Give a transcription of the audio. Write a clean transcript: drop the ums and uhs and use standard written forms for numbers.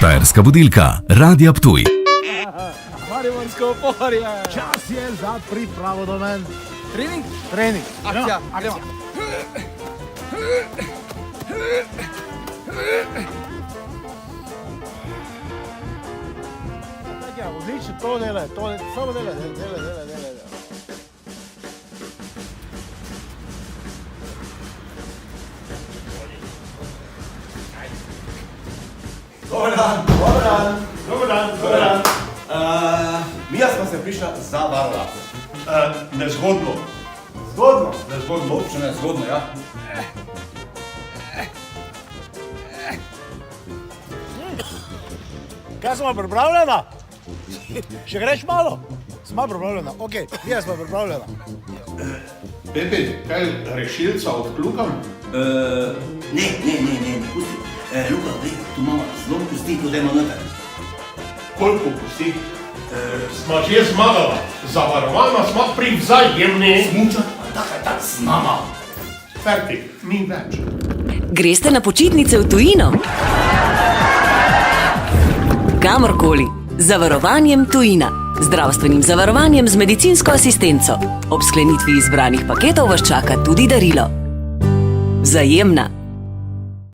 Štajerska budilka, Radia Ptuj. Mariborsko porje! Čas je za pripravo do men. Trening? Trening. Akcija, Ja, gremo. Tako je, odlično, to dela, samo dela. Dobar dan. Mija smo se prišla zavarovati. Nezgodno. Zgodno? Občina je zgodno, ja. Kaj smo pripravljena? Še greš malo? Smo pripravljena, ok, mi smo pripravljena. Pepe, kaj rešilca odkljukam? Ne, pusti. Luka, gled, tu mama zelo pusti, tu dajmo noter. Koliko pusti? Sma že zmagala. Zavarovana sma pri vzajemni. Smuča, tak, s mama. Fertik, ni več. Greste na počitnice v tujino? Kamorkoli. Zavarovanjem Tujina. Zdravstvenim zavarovanjem z medicinsko asistenco. Ob sklenitvi izbranih paketov vas čaka tudi darilo. Vzajemna.